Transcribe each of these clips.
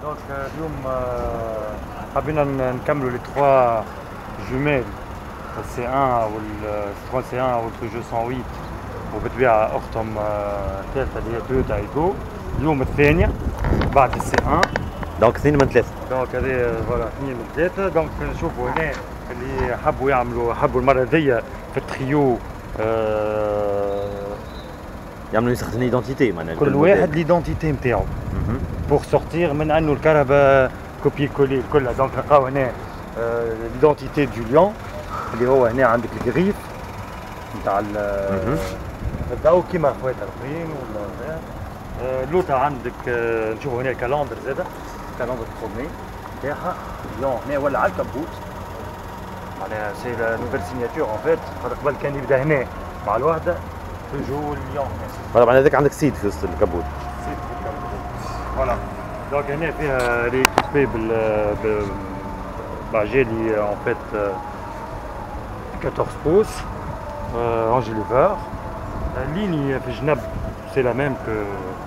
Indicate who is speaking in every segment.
Speaker 1: دونك اليوم حبينا نكملوا لي 3 جمال السي 1 والسترون سي 1 والبيجو 108 وبالطبيعة أختهم الثالثة اللي هي تويوتا ايجو اليوم الثانية بعد السي 1
Speaker 2: دونك 2 من 3
Speaker 1: دونك هذه فوالا 2 من 3 دونك نشوفوا هنا اللي حبوا المرة هذيا في التخيو
Speaker 2: يعملوا يسخن ايدونتيتي معناها
Speaker 1: كل واحد ليدونتيتي نتاعو بور سورتير من انه الكهرباء كوبي كولي الكل دونك نلقاو هنا ليدونتيتي دو ليون اللي هو هنا عندك الجريف نتاع نبداو كيما خواتها الاخرين ولا لوطا عندك نشوفوا هنا الكالندر زاده الكالندر الكرومي نتاعها ليون هنا ولا على الكبوت معناها سي لا نوفيل سيناتور اون فيت خاطر قبل كان يبدا هنا مع الوحده بيجو ليون
Speaker 2: فوالا معناها هذاك عندك سيد في وسط الكبوت
Speaker 1: فوالا دونك هنا فيها ريكيبي باجيلي اون فيت 14 بوس رانجي ليفر الليني في الجنب سي لا ميم كو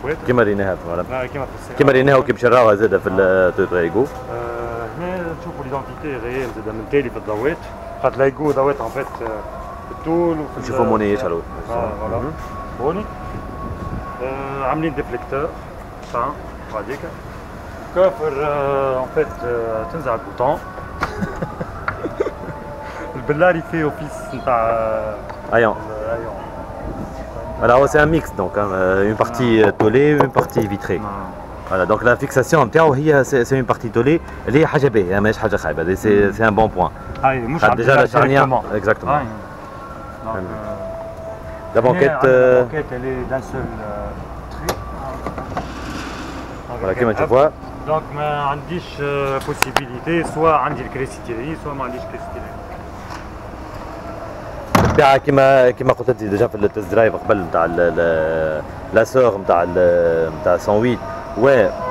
Speaker 1: خوات
Speaker 2: كيما ريناها فوالا
Speaker 1: كيما
Speaker 2: ريناها وكيف شراوها زاده في التويوتا ايجو
Speaker 1: هنا نشوفوا ليدونتيتي ريال زاده من تالي في الضوات خاطر لايجو ضوات اون فيت بالطول وفي
Speaker 2: نشوفوا مونيش على
Speaker 1: فوالا بوني عاملين ديفليكتور صح هذيك كافر اون فيت تنزع البوطون البلاري فيه اوفيس نتاع
Speaker 2: ايون Voilà, c'est un mix donc hein, une partie tolée, une partie vitrée. Voilà, donc la fixation نتاعو هي c'est une partie tolée اللي هي حاجه باهيه ماهيش حاجه خايبه c'est un bon point.
Speaker 1: مش
Speaker 2: déjà la charnière exactement. La banquette
Speaker 1: elle est d'un seul trait.
Speaker 2: Voilà كيما تشوفوها.
Speaker 1: Donc ما عنديش possibilité soit عندي الكريستيري soit ما عنديش كريستيري.
Speaker 2: بالطبيعه كيما قلت لك ديجا في التست درايف قبل نتاع لاسور نتاع 108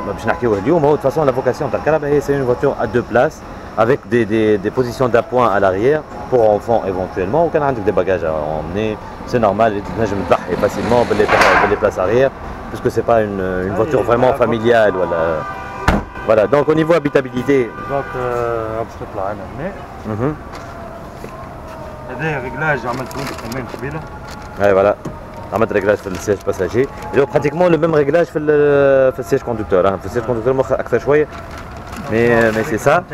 Speaker 2: باش نحكيوه اليوم هو de façon la vocation نتاع الكهرباء هي c'est une voiture à 2 places avec des positions d'appoint à l'arrière pour enfants éventuellement وكان عندك des bagages à emmener c'est normal تنجم تضحي facilement باللي places arrière puisque c'est pas une voiture vraiment familiale voilà donc au niveau habitabilité
Speaker 1: donc باش تطلع انا هنا هذا ريغلاج عملته لك كمان قبيله
Speaker 2: اي فوالا عملت ريغلاج في السياج باساجي اللي هو براتيكمون لو ميم ريغلاج في السياج كوندكتور في السياج كوندكتور مؤخر اكثر شويه مي سي سا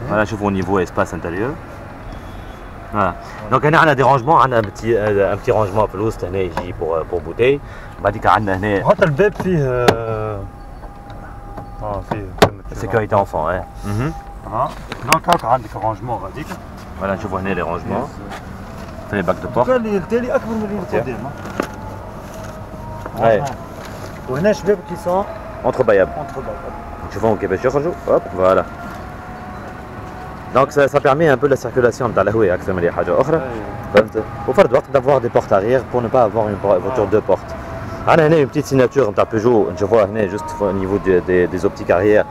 Speaker 2: فوالا نشوفوا نيفو اسباس انتيريور فوالا دونك هنا عندنا دي رونجمون عندنا ان بتي رونجمون في الوسط هنا يجي بور بوتي بعديك عندنا هنا
Speaker 1: حتى الباب فيه فيه
Speaker 2: سيكوريتي انفون
Speaker 1: دونك هاك عندك رونجمون غاديك
Speaker 2: فوالا نشوفوا هنا لي رونجمون في لي باك دو بورت
Speaker 1: التالي اكبر من اللي قدام وهنا شباب كي سون
Speaker 2: اونتر باياب نشوفوهم كيفاش يخرجوا هوب فوالا دونك ça permet un peu la circulation نتاع الهواء اكثر من اي حاجه اخرى فهمت وفرد وقت d'avoir des portes arrière pour ne pas avoir une voiture deux portes عندنا هنا une petite signature نتاع بيجو نشوفوها هنا juste au niveau des optiques arrière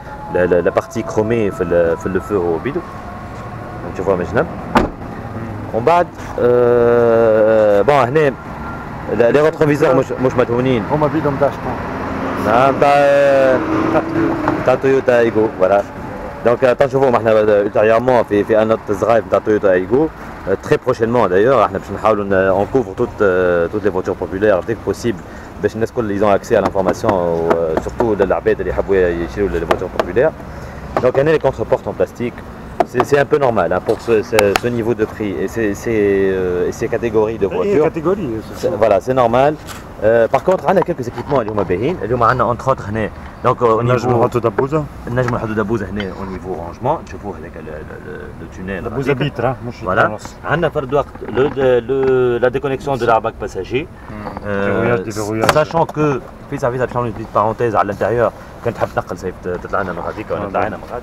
Speaker 2: la partie chromée في le feu au bidou نشوفوها من الجنب ومن بعد بون هنا لي روتروفيزور مش مدهونين
Speaker 1: هما بيدهم داشتون
Speaker 2: نعم تاع تويوتا ايجو فوالا دونك تنشوفوهم احنا ultérieurement في ان اوت درايف نتاع تويوتا ايجو très prochainement d'ailleurs احنا باش نحاولوا on couvre toutes les voitures populaires dès que possible باش الناس كل ils ont accès à l'information surtout للعباد اللي يحبوا يشريوا les voitures populaires donc هنا les contreportes en plastique c'est un peu normal hein, pour ce niveau de prix et ces catégories de voitures. Voilà, c'est normal. Par contre, on a quelques équipements اللي هما باهيين اللي هما عندنا entre autres هنا donc au niveau
Speaker 1: نجموا نحطوا دبوزه
Speaker 2: هنا au niveau rangement نشوفوه هذاك le tunnel
Speaker 1: دبوزه بيترا مش
Speaker 2: voilà عندنا فرد وقت la déconnexion de l'airbag passager sachant que في سافيس باش نعملوا petite parenthèse على الانتيريور كان تحب تنقل سيف تطلع لنا مرة هذيك ولا نطلع لنا مرات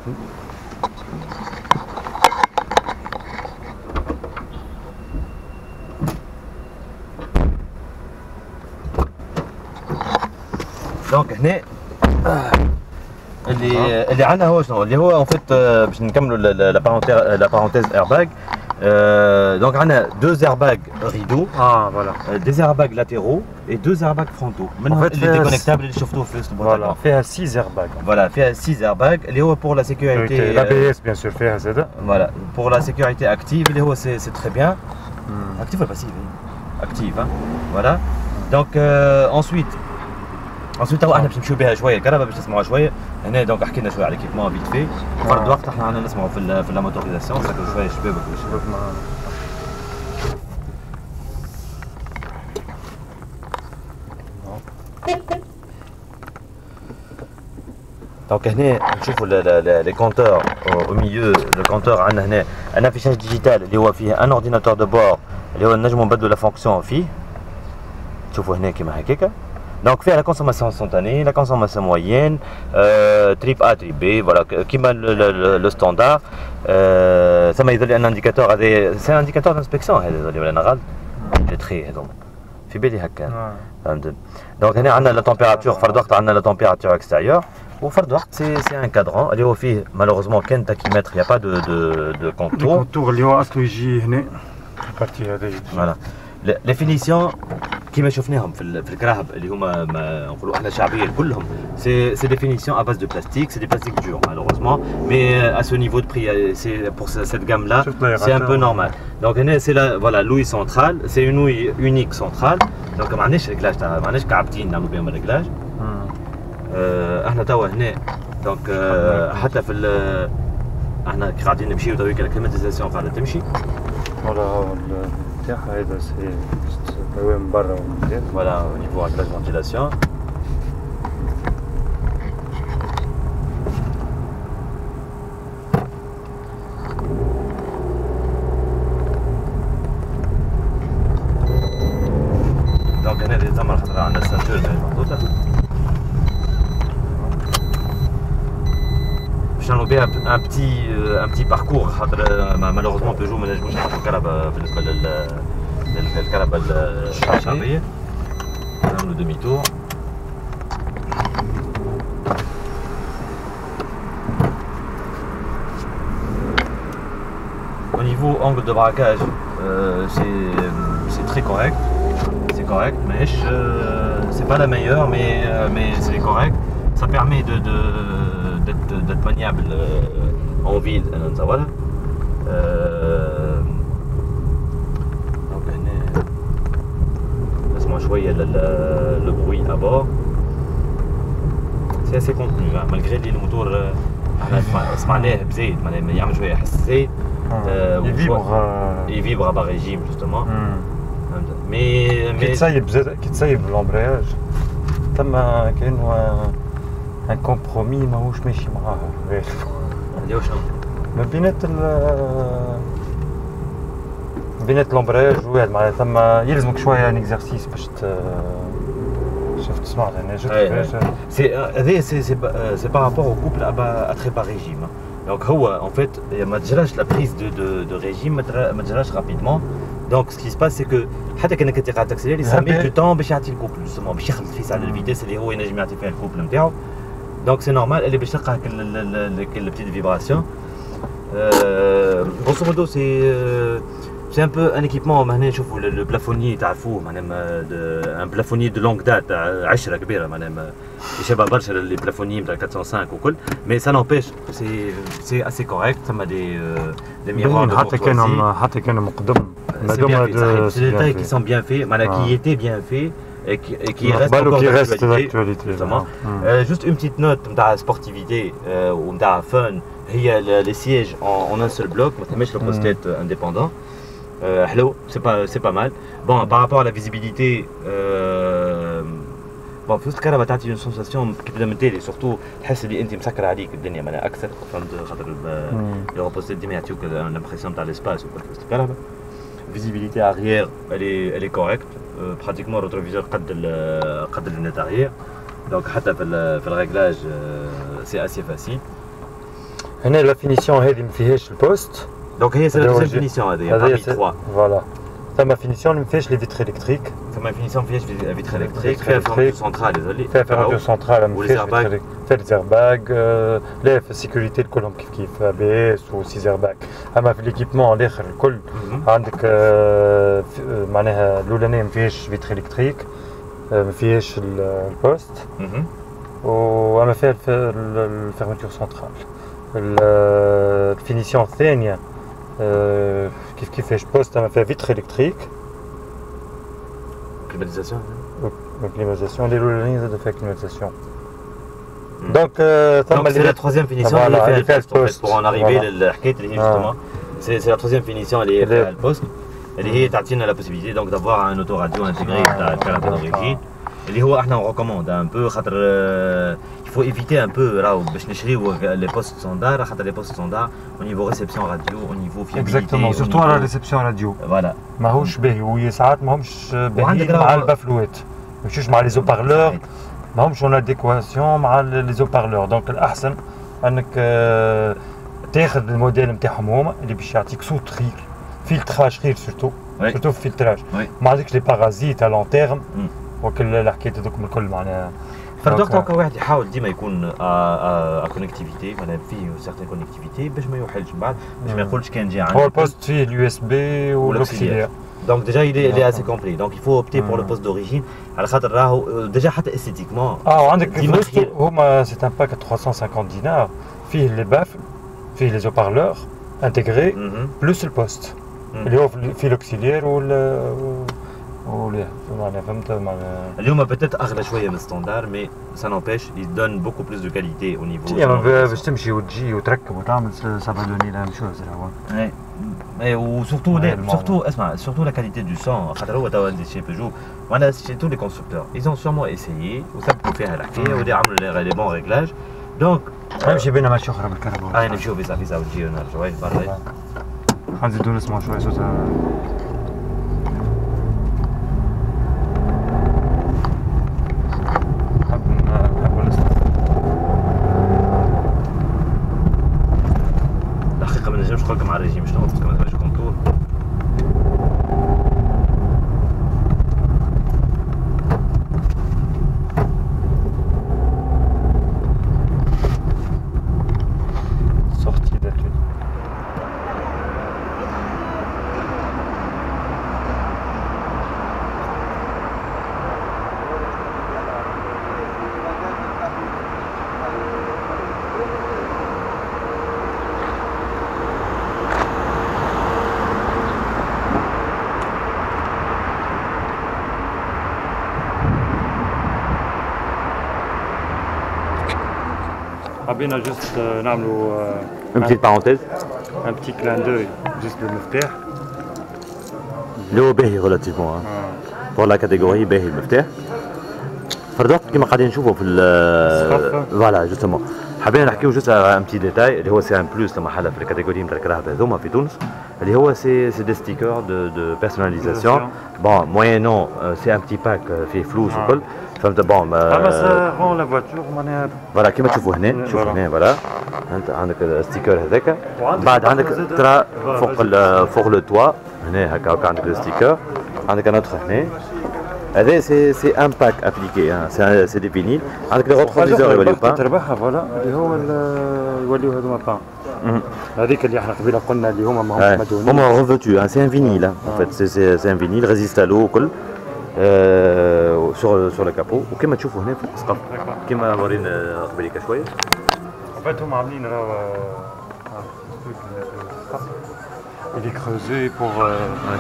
Speaker 2: دونك هنا اللي عندنا هو شنو اللي هو ان فيت باش نكملوا لا بارونتيز ايرباغ Donc on a 2 airbags rideaux,
Speaker 1: Ah, voilà.
Speaker 2: des airbags latéraux et 2 airbags frontaux.
Speaker 1: En fait,
Speaker 2: les déconnectables, les chauffe-eau fait ce
Speaker 1: Voilà, fait 6 airbags.
Speaker 2: Voilà, fait 6 airbags. Les hauts pour la sécurité.
Speaker 1: L'ABS, bien sûr, fait Z.
Speaker 2: Voilà, pour la sécurité active, les hauts c'est très bien. Active ou passive? Active, hein. Voilà. Donc ensuite تو احنا باش نمشيو بها شويه الكهرباء باش نسمعوها شويه هنا. دونك حكينا شويه على ليكيبمون فيت في فرد وقت احنا عندنا نسمعوا في لا موتوريزاسيون ساكو شويه شبابك
Speaker 1: شباب معانا.
Speaker 2: دونك هنا نشوفوا لي كونتور او ميليو. لو كونتور عندنا هنا ان افيشاج ديجيتال اللي هو فيه ان اورديناتور دو بور اللي هو نجموا نبدلوا لا فونكسيون فيه. تشوفوا هنا كيما هكاكا. Donc faire la consommation instantanée, la consommation moyenne, trip A, trip B, voilà, qui met le standard. Ça m'a donné un indicateur, c'est un indicateur d'inspection, il est très donc. في بالي هكا. Donc هنا عندنا la température، فرد وقت عندنا la température extérieure. وفرد وقت c'est un cadran اللي هو فيه malheureusement كان تاكيمتر، il n'y a pas de contour.
Speaker 1: الكونتور اللي هو اصله يجي هنا البارتي هذه.
Speaker 2: Voilà. لي فينيسيون كيما شفناهم في الكراهب اللي هما نقولوا احنا شعبيين كلهم سي دي فينيسيون ا باز دو بلاستيك، سي دي بلاستيك دور malheureusement mais à ce niveau de prix c'est pour cette gamme là c'est un peu normal. Donc هنا c'est la voilà l'ouïe centrale, c'est une ouïe unique centrale. Donc ما عندناش ريكلاج تاع ما عندناش كعبتين نعملوا بهم الريكلاج. احنا توا هنا دونك حتى في احنا قاعدين نمشيو تويك الكليماتيزاسيون قاعده تمشي.
Speaker 1: فوالا تاعها هذا سي هواء من برا ومن.
Speaker 2: Voilà, au niveau réglage ventilation. Donc هنا اللي زعما خاطر عندنا السنتور محطوطة باش نعملو بها un petit parcours خاطر malheureusement بيجو ما نجموش نحطو الكهرباء بالنسبة للكهرباء الشعبية. نعملو demi tour. Au niveau angle de braquage, c'est très correct. C'est correct, mais c'est pas la meilleure, mais c'est correct. Ça permet d'être maniable en ville. Voilà. شويه le bruit à bord. C'est assez contenu malgré اللي الموتور سمعناه بزيد معناها يعمل شويه يحس زيد. يفيبر با ريجيم جوستومون. مي
Speaker 1: كي تصايب لومبرياج ثم كاين ان كومبرومي ماهوش ماشي معاه غير
Speaker 2: اللي هو شنو؟
Speaker 1: ما بينات لومبرياج وواحد معناها ثم يلزمك شويه ان اكزرسيس باش شفت تسمع انا
Speaker 2: c'est par rapport au couple à très bas régime. Donc en fait ما تجراش la prise de régime ما تجراش rapidement. Donc ce qui se passe c'est que حتى كانك انت قاعد تاكسيليري ça met du temps باش يعطي الكوبل justement باش يخلط فيه على الفيتيس اللي هو ينجم يعطي فيها الكوبل نتاعو. Donc c'est normal اللي باش تلقى كل petite vibration. Grosso modo c'est un peu un équipement. مهنا نشوفوا le plafonnier تعرفوه معناها un plafonnier de longue date عشرة كبيرة معناها يشبه برشا لي plafonniers نتاع 405 وكل. Mais ça n'empêche c'est assez correct. ثم des miroirs de courtoisie.
Speaker 1: حتى كانوا مقدم.
Speaker 2: C'est des détails qui sont bien faits معناها qui étaient bien faits et qui restent encore d'actualité. Juste une petite note نتاع sportivité ونتاع fun. هي les sièges en un seul bloc ما تهمش le post-it indépendant. Hello, c'est pas mal. Bon, par rapport à la visibilité, bon, في الكهرباء تعطي une sensation كيبدا et surtout تحس اللي انت مسكر عليك الدنيا معناها اكثر فهمت خاطر لي روبوستيت ديما يعطيوك l'impression تاع l'espace وكل في الكهرباء. Visibilité arrière, elle est correcte. Pratiquement le rétroviseur قد الفينيت arrière. Donc حتى في الريغلاج c'est assez facile.
Speaker 1: هنا لا فينيسيون هذه ما فيهاش البوست.
Speaker 2: Donc c'est la deuxième finition, il y a parmi 3.
Speaker 1: Voilà. Ça ma finition, il me fait les vitres électriques.
Speaker 2: كما فينيسيون فيهاش فيتر الكتريك فيها فيرماتور سنترال
Speaker 1: فيها فيرماتور سنترال فيها ليزيرباج لا في السيكوريتي كلهم كيف بي اس و سي زيرباج اما في ليكيبمون الاخر الكل عندك معناها الاولانيه ما فيهاش فيتر الكتريك ما فيهاش البوست واما فيها الفيرماتور سنترال. الفينيسيون الثانيه كيفاش بوست اما فيها فيتر الكتريك
Speaker 2: climatisation.
Speaker 1: Climatisation, les loulanies de faire climatisation.
Speaker 2: Donc c'est la troisième finition elle est faite poste pour en arriver l'حكاية اللي هي justement c'est la troisième finition elle est faite le poste اللي هي تعطينا la possibilité donc d'avoir un autoradio intégré تاع الكهرباء d'origine اللي هو احنا on recommande un peu خاطر il faut éviter un peu راهو باش نشريو les postes standards خاطر les postes standards au niveau réception radio au niveau fiabilité.
Speaker 1: Exactement surtout à la réception radio.
Speaker 2: Voilà.
Speaker 1: ماهوش باهي وساعات ماهمش باهيين مع البافلوات ماشيش مع لي زوبارلور ماهمش اون اديكواسيون مع لي زوبارلور دونك الاحسن انك تاخذ الموديل نتاعهم هما اللي باش يعطيك صوت خير فلتراج خير سورتو سورتو فلتراج ما عندكش لي بارازيت على لون تيرم وكل الحكايات هذوك الكل معناها
Speaker 2: فردوك هكا واحد يحاول ديما يكون كونيكتيفيتي معناها فيه سيغتان كونيكتيفيتي باش ما يوحلش من بعد باش ما يقولش كان جا عندك
Speaker 1: هو البوست فيه اليو اس بي والاكسيليير
Speaker 2: donc déjà il est assez complet donc il faut opter pour le poste d'origine على خاطر راهو déjà حتى esthétiquement
Speaker 1: وعندك هما سي ان باك 350 دينار فيه لي بافل فيه لي زوبارلور انتيغري بلس البوست اللي هو فيه الاكسيليير معناها فهمت معناها
Speaker 2: اليوم بتات اغلى شويه من الستاندار مي سا نوبيش il donne beaucoup plus de qualité au niveau
Speaker 1: باش تمشي وتجي وتركب وتعمل سافا دوني لا شوز
Speaker 2: اي اي وسورتو اسمع سورتو لا كاليتي دو سون خاطر هو توا شي بيجو وانا شي تو لي كونستركتور ils ont sûrement essayé وثبتوا فيها الحكايه ودي عملوا لي بون ريغلاج دونك
Speaker 1: نمشي بينا ماشي اخرى بالكهرباء
Speaker 2: نمشيو فيزا ونجيو نرجعوا برا
Speaker 1: نزيدو نسمعوا شويه صوت
Speaker 2: نقولك مع الريجيم شنو باسكو ما تبانش كونتور
Speaker 1: sortie d'études. حبينا جست نعملوا
Speaker 2: une petite parenthèse
Speaker 1: un petit clin d'œil juste للمفتاح
Speaker 2: اللي هو باهي relativement pour la catégorie باهي المفتاح فردوق كيما قاعدين نشوفوا في فوالا جوستومون حبينا نحكيو جوست ان بتي ديتاي اللي هو سي ان بلوس لما في الكاتيجوري نتاع الكراهبه هذوما في تونس اللي هو سي دي ستيكر دو بيرسوناليزاسيون بون موينون سي ان بتي باك فيه فلوس وكل فهمت بون
Speaker 1: سا رون لا فواتور معناها
Speaker 2: فوالا كيما تشوفوا هنا شوفوا هنا فوالا انت عندك الستيكر هذاك بعد عندك ترى فوق لو توا هنا هكا عندك الستيكر عندك ان اوتر هنا هذا سي ان باك ابليكي سي دي فينيل عندك لي روتروفيزور يوليو با
Speaker 1: تربحها فوالا اللي هو يوليو هذوما با هذيك اللي احنا قبيله قلنا اللي هما ماهمش مدهونين
Speaker 2: هما ريفوتو سي ان فينيل سي ان فينيل ريزيست لو كل سور الكابو وكما تشوفوا هنا في السقف كما ورينا قبيلك شويه
Speaker 1: هم عاملين راهو il est creusé pour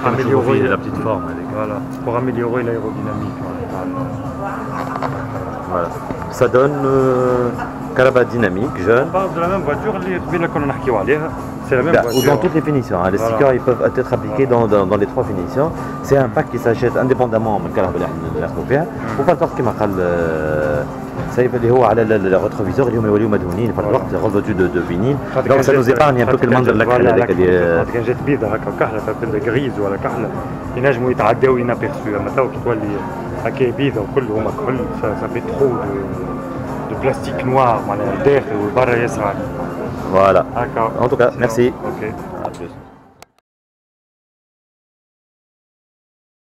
Speaker 1: améliorer
Speaker 2: la petite forme
Speaker 1: voilà pour améliorer l'aérodynamique
Speaker 2: voilà ça donne caravane dynamique jeune
Speaker 1: on parle de la même voiture اللي قبيله كنا نحكيو عليها c'est la même voiture
Speaker 2: ou dans toutes les finitions les stickers ils peuvent être appliqués dans les trois finitions c'est un pack qui s'achète indépendamment من الكهرباء اللي ناخذوا فيها وبالضبط كما قال سايب اللي هو على الريتروفيزور اليوم يوليو مدهونين في الوقت ريفوتو دو فينيل دونك سا نوز ايبارني ان بو المنظر الكحل هذاك اللي
Speaker 1: كان جات بيضه هكا كحله غريز ولا كحله ينجموا يتعداو ينابيرسو اما تو تولي هكا بيضه وكل هما كحل سا في ترو دو بلاستيك نوار معناها الداخل والبرا يسرع
Speaker 2: Voilà.
Speaker 1: D'accord.
Speaker 2: En tout cas, merci.
Speaker 1: Ok.
Speaker 2: À plus.